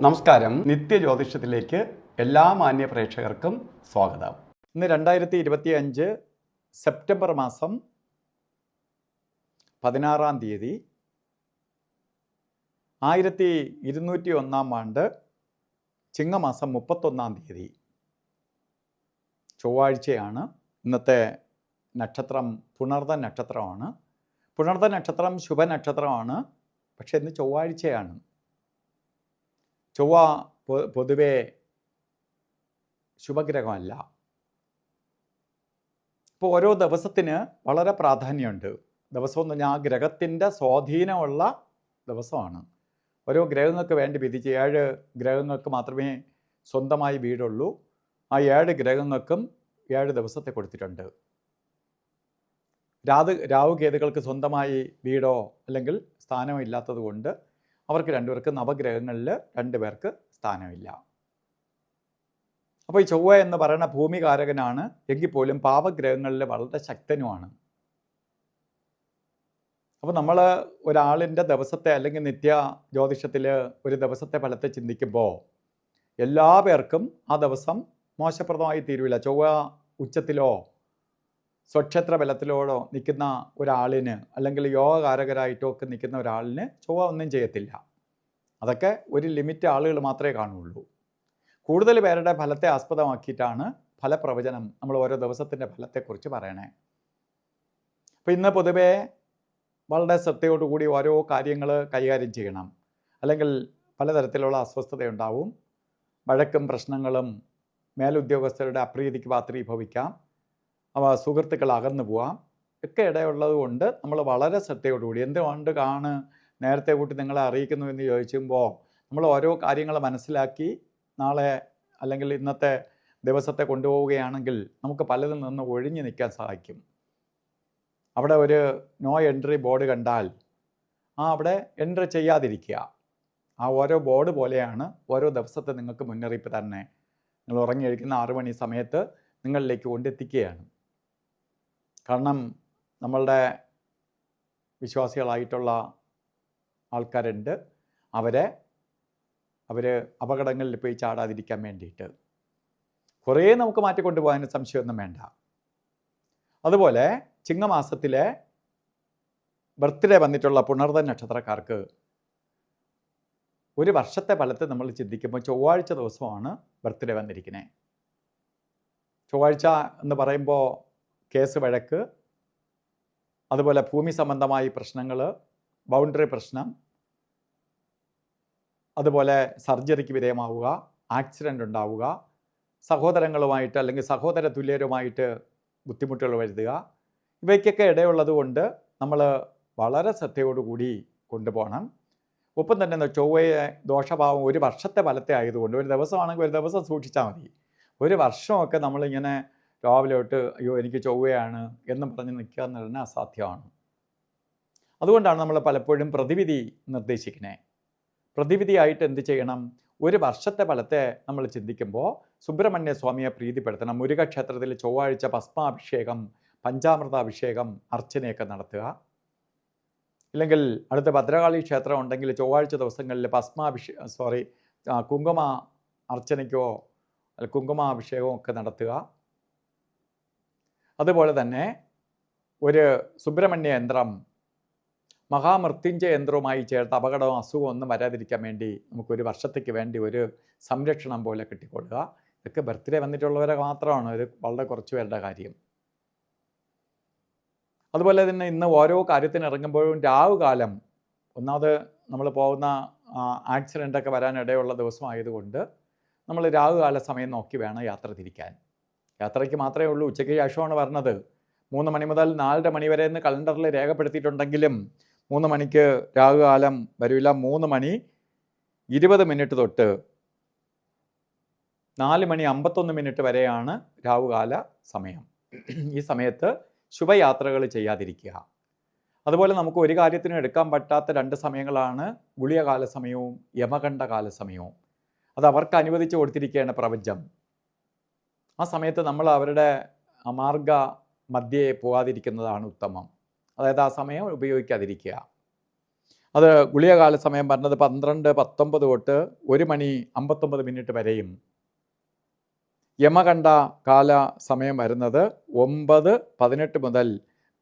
നമസ്കാരം. നിത്യജ്യോതിഷത്തിലേക്ക് എല്ലാ മാന്യ പ്രേക്ഷകർക്കും സ്വാഗതം. ഇന്ന് 2025 സെപ്റ്റംബർ മാസം 16-ാം തീയതി 1201 ആണ്ട് ചിങ്ങമാസം 31-ാം തീയതി ചൊവ്വാഴ്ചയാണ്. ഇന്നത്തെ നക്ഷത്രം പുണർദ നക്ഷത്രമാണ്. പുണർദ നക്ഷത്രം ശുഭനക്ഷത്രമാണ്. പക്ഷെ ഇന്ന് ചൊവ്വാഴ്ചയാണ്. ചൊവ്വ പൊതുവെ ശുഭഗ്രഹമല്ല. ഇപ്പോൾ ഓരോ ദിവസത്തിന് വളരെ പ്രാധാന്യമുണ്ട്. ദിവസം എന്ന് പറഞ്ഞാൽ ആ ഗ്രഹത്തിൻ്റെ സ്വാധീനമുള്ള ദിവസമാണ്. ഓരോ ഗ്രഹങ്ങൾക്ക് വേണ്ടി വിധിച്ച് 7 ഗ്രഹങ്ങൾക്ക് മാത്രമേ സ്വന്തമായി വീടുള്ളൂ. ആ 7 ഗ്രഹങ്ങൾക്കും 7 ദിവസത്തെ കൊടുത്തിട്ടുണ്ട്. രാഹുകേതുക്കൾക്ക് സ്വന്തമായി വീടോ അല്ലെങ്കിൽ സ്ഥാനമോ ഇല്ലാത്തത് കൊണ്ട് അവർക്ക് 2 പേർക്ക് നവഗ്രഹങ്ങളിൽ 2 പേർക്ക് സ്ഥാനമില്ല. അപ്പോൾ ഈ ചൊവ്വ എന്ന് പറയുന്ന ഭൂമികാരകനാണ്. എങ്കിൽ പോലും പാവഗ്രഹങ്ങളിൽ വളരെ ശക്തനുമാണ്. അപ്പോൾ നമ്മൾ ഒരാളിൻ്റെ ദിവസത്തെ അല്ലെങ്കിൽ നിത്യ ജ്യോതിഷത്തിൽ ഒരു ദിവസത്തെ ഫലത്തെ ചിന്തിക്കുമ്പോൾ എല്ലാ പേർക്കും ആ ദിവസം മോശപ്രദമായി തീരുവില്ല. ചൊവ്വ ഉച്ചത്തിലോ സ്വക്ഷേത്ര ബലത്തിലോടോ നിൽക്കുന്ന ഒരാളിന് അല്ലെങ്കിൽ യോഗകാരകരായിട്ടോ ഒക്കെ നിൽക്കുന്ന ഒരാളിന് ചൊവ്വ ഒന്നും ചെയ്യത്തില്ല. അതൊക്കെ ഒരു ലിമിറ്റ് ആളുകൾ മാത്രമേ കാണുകയുള്ളൂ. കൂടുതൽ പേരുടെ ഫലത്തെ ആസ്പദമാക്കിയിട്ടാണ് ഫലപ്രവചനം നമ്മൾ ഓരോ ദിവസത്തിൻ്റെ ഫലത്തെക്കുറിച്ച് പറയണേ. അപ്പോൾ ഇന്ന് പൊതുവേ വളരെ ശ്രദ്ധയോടുകൂടി ഓരോ കാര്യങ്ങൾ കൈകാര്യം ചെയ്യണം. അല്ലെങ്കിൽ പലതരത്തിലുള്ള അസ്വസ്ഥതയുണ്ടാവും. വഴക്കും പ്രശ്നങ്ങളും മേലുദ്യോഗസ്ഥരുടെ അപ്രീതിക്ക് പാത്രീഭവിക്കാം. സുഹൃത്തുക്കൾ അകന്നു പോവാം. ഒക്കെ ഇടയുള്ളത് കൊണ്ട് നമ്മൾ വളരെ ശ്രദ്ധയോടുകൂടി എന്തുകൊണ്ടാണ് നേരത്തെ കൂട്ടി നിങ്ങളെ അറിയിക്കുന്നു എന്ന് ചോദിക്കുമ്പോൾ നമ്മൾ ഓരോ കാര്യങ്ങൾ മനസ്സിലാക്കി നാളെ അല്ലെങ്കിൽ ഇന്നത്തെ ദിവസത്തെ കൊണ്ടുപോവുകയാണെങ്കിൽ നമുക്ക് പലതിൽ നിന്ന് ഒഴിഞ്ഞു നിൽക്കാൻ സഹായിക്കും. അവിടെ ഒരു നോ എൻട്രി ബോർഡ് കണ്ടാൽ അവിടെ എൻട്രി ചെയ്യാതിരിക്കുക. ആ ഓരോ ബോർഡ് പോലെയാണ് ഓരോ ദിവസത്തെ നിങ്ങൾക്ക് മുന്നറിയിപ്പ് തന്നെ. നിങ്ങൾ ഉറങ്ങി കഴിക്കുന്ന 6 മണി സമയത്ത് നിങ്ങളിലേക്ക് കൊണ്ടെത്തിക്കുകയാണ്. കാരണം നമ്മളുടെ വിശ്വാസികളായിട്ടുള്ള ആൾക്കാരുണ്ട്. അവർ അപകടങ്ങളിൽ പോയി ചാടാതിരിക്കാൻ വേണ്ടിയിട്ട് കുറേ നമുക്ക് മാറ്റിക്കൊണ്ടുപോകാൻ സംശയമൊന്നും വേണ്ട. അതുപോലെ ചിങ്ങമാസത്തിലെ ബർത്ത്ഡേ വന്നിട്ടുള്ള പുണർദ നക്ഷത്രക്കാർക്ക് ഒരു വർഷത്തെ ഫലത്തെ നമ്മൾ ചിന്തിക്കുമ്പോൾ ചൊവ്വാഴ്ച ദിവസമാണ് ബർത്ത്ഡേ വന്നിരിക്കുന്നത്. ചൊവ്വാഴ്ച എന്ന് പറയുമ്പോൾ കേസ് വഴക്ക്, അതുപോലെ ഭൂമി സംബന്ധമായ പ്രശ്നങ്ങൾ, ബൗണ്ടറി പ്രശ്നം, അതുപോലെ സർജറിക്ക് വിധേയമാവുക, ആക്സിഡൻ്റ് ഉണ്ടാവുക, സഹോദരങ്ങളുമായിട്ട് അല്ലെങ്കിൽ സഹോദര തുല്യരുമായിട്ട് ബുദ്ധിമുട്ടുകൾ വരുത്തുക, ഇവയ്ക്കൊക്കെ ഇടയുള്ളത് കൊണ്ട് നമ്മൾ വളരെ ശ്രദ്ധയോടുകൂടി കൊണ്ടുപോകണം. ഒപ്പം തന്നെ ചൊവ്വയെ ദോഷഭാവം ഒരു വർഷത്തെ ഫലത്തെ ആയതുകൊണ്ട് ഒരു ദിവസമാണെങ്കിൽ ഒരു ദിവസം സൂക്ഷിച്ചാൽ മതി. ഒരു വർഷമൊക്കെ നമ്മളിങ്ങനെ രാവിലെ തൊട്ട് അയ്യോ എനിക്ക് ചൊവ്വയാണ് എന്നും പറഞ്ഞ് നിൽക്കുക എന്ന് പറഞ്ഞാൽ അസാധ്യമാണ്. അതുകൊണ്ടാണ് നമ്മൾ പലപ്പോഴും പ്രതിവിധി നിർദ്ദേശിക്കുന്നത്. പ്രതിവിധിയായിട്ട് എന്ത് ചെയ്യണം? ഒരു വർഷത്തെ ഫലത്തെ നമ്മൾ ചിന്തിക്കുമ്പോൾ സുബ്രഹ്മണ്യ സ്വാമിയെ പ്രീതിപ്പെടുത്തണം. മുരുകക്ഷേത്രത്തിൽ ചൊവ്വാഴ്ച ഭസ്മാഭിഷേകം, പഞ്ചാമൃതാഭിഷേകം, അർച്ചനയൊക്കെ നടത്തുക. ഇല്ലെങ്കിൽ അടുത്ത ഭദ്രകാളി ക്ഷേത്രം ഉണ്ടെങ്കിൽ ചൊവ്വാഴ്ച ദിവസങ്ങളിൽ കുങ്കുമ അർച്ചനയ്ക്കോ കുങ്കുമാഭിഷേകമോ ഒക്കെ നടത്തുക. അതുപോലെ തന്നെ ഒരു സുബ്രഹ്മണ്യ യന്ത്രം മഹാമൃത്യുഞ്ജയ യന്ത്രവുമായി ചേർത്ത് അപകടവും അസുഖവും ഒന്നും വരാതിരിക്കാൻ വേണ്ടി നമുക്കൊരു വർഷത്തേക്ക് വേണ്ടി ഒരു സംരക്ഷണം പോലെ കിട്ടിക്കൊള്ളുക. ഇതൊക്കെ ബർത്ത്ഡേ വന്നിട്ടുള്ളവരെ മാത്രമാണ്, ഇത് വളരെ കുറച്ച് പേരുടെ കാര്യം. അതുപോലെ തന്നെ ഇന്ന് ഓരോ കാര്യത്തിന് ഇറങ്ങുമ്പോഴും രാവുകാലം, ഒന്നാമത് നമ്മൾ പോകുന്ന ആക്സിഡൻ്റൊക്കെ വരാനിടയുള്ള ദിവസമായതുകൊണ്ട് നമ്മൾ രാവുകാല സമയം നോക്കി വേണം യാത്ര തിരിക്കാൻ. യാത്രയ്ക്ക് മാത്രമേ ഉള്ളൂ. ഉച്ചയ്ക്ക് ശേഷമാണ് പറഞ്ഞത്. 3 മണി മുതൽ 4:30 മണി വരെ എന്ന് കലണ്ടറിൽ രേഖപ്പെടുത്തിയിട്ടുണ്ടെങ്കിലും 3 മണിക്ക് രാവുകാലം വരില്ല. 3 മണി 20 മിനിറ്റ് തൊട്ട് 4 മണി 51 മിനിറ്റ് വരെയാണ് രാവുകാല സമയം. ഈ സമയത്ത് ശുഭയാത്രകൾ ചെയ്യാതിരിക്കുക. അതുപോലെ നമുക്ക് ഒരു കാര്യത്തിനും എടുക്കാൻ പറ്റാത്ത 2 സമയങ്ങളാണ് ഗുളികകാല സമയവും യമകണ്ഠകാല സമയവും. അത് അവർക്ക് അനുവദിച്ച് കൊടുത്തിരിക്കുകയാണ് പ്രപഞ്ചം. ആ സമയത്ത് നമ്മൾ അവരുടെ മാർഗ മധ്യേ പോകാതിരിക്കുന്നതാണ് ഉത്തമം. അതായത് ആ സമയം ഉപയോഗിക്കാതിരിക്കുക. അത് ഗുളികകാല സമയം പറഞ്ഞത് 12:19 തൊട്ട് 1:59 വരെയും, യമകണ്ഠ കാല സമയം വരുന്നത് 9:18 മുതൽ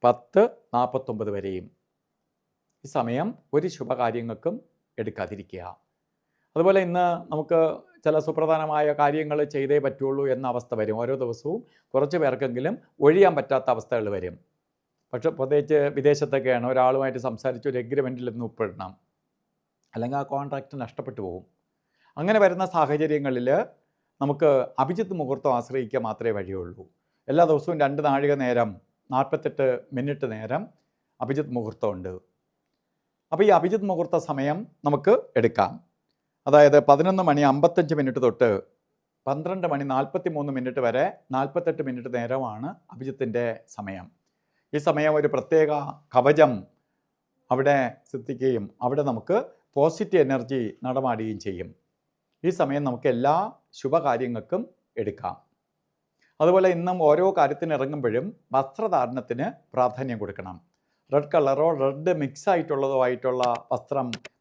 10:49 വരെയും. ഈ സമയം ഒരു ശുഭകാര്യങ്ങൾക്കും എടുക്കാതിരിക്കുക. അതുപോലെ ഇന്ന് നമുക്ക് ചില സുപ്രധാനമായ കാര്യങ്ങൾ ചെയ്തേ പറ്റുള്ളൂ എന്ന അവസ്ഥ വരും. ഓരോ ദിവസവും കുറച്ച് പേർക്കെങ്കിലും ഒഴിയാൻ പറ്റാത്ത അവസ്ഥകൾ വരും. പക്ഷെ പ്രത്യേകിച്ച് വിദേശത്തൊക്കെയാണ്, ഒരാളുമായിട്ട് സംസാരിച്ച് ഒരു എഗ്രിമെൻറ്റിൽ നിന്ന് ഒപ്പിടണം, അല്ലെങ്കിൽ ആ കോൺട്രാക്റ്റ് നഷ്ടപ്പെട്ടു പോകും. അങ്ങനെ വരുന്ന സാഹചര്യങ്ങളിൽ നമുക്ക് അഭിജിത്ത് മുഹൂർത്തം ആശ്രയിക്കുക മാത്രമേ വഴിയുള്ളൂ. എല്ലാ ദിവസവും 2 നാഴിക നേരം 48 മിനിറ്റ് നേരം അഭിജിത്ത് മുഹൂർത്തമുണ്ട്. അപ്പോൾ ഈ അഭിജിത്ത് മുഹൂർത്ത സമയം നമുക്ക് എടുക്കാം. അതായത് 11:55 തൊട്ട് 12:43 വരെ 48 മിനിറ്റ് നേരമാണ് അഭിജിത്തിൻ്റെ സമയം. ഈ സമയം ഒരു പ്രത്യേക കവചം അവിടെ സിദ്ധിക്കുകയും അവിടെ നമുക്ക് പോസിറ്റീവ് എനർജി നടമാടുകയും ചെയ്യും. ഈ സമയം നമുക്ക് എല്ലാ ശുഭകാര്യങ്ങൾക്കും എടുക്കാം. അതുപോലെ ഇന്നും ഓരോ കാര്യത്തിന് ഇറങ്ങുമ്പോഴും വസ്ത്രധാരണത്തിന് പ്രാധാന്യം കൊടുക്കണം. റെഡ് കളറോ റെഡ് മിക്സ് ആയിട്ടുള്ളതോ ആയിട്ടുള്ള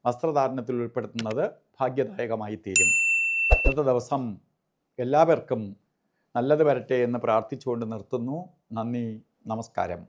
വസ്ത്രധാരണത്തിൽ ഉൾപ്പെടുത്തുന്നത് ഭാഗ്യദായകമായി തീരും. ഇന്നത്തെ ദിവസം എല്ലാവർക്കും നല്ലത് വരട്ടെ എന്ന് പ്രാർത്ഥിച്ചുകൊണ്ട് നിർത്തുന്നു. നന്ദി, നമസ്കാരം.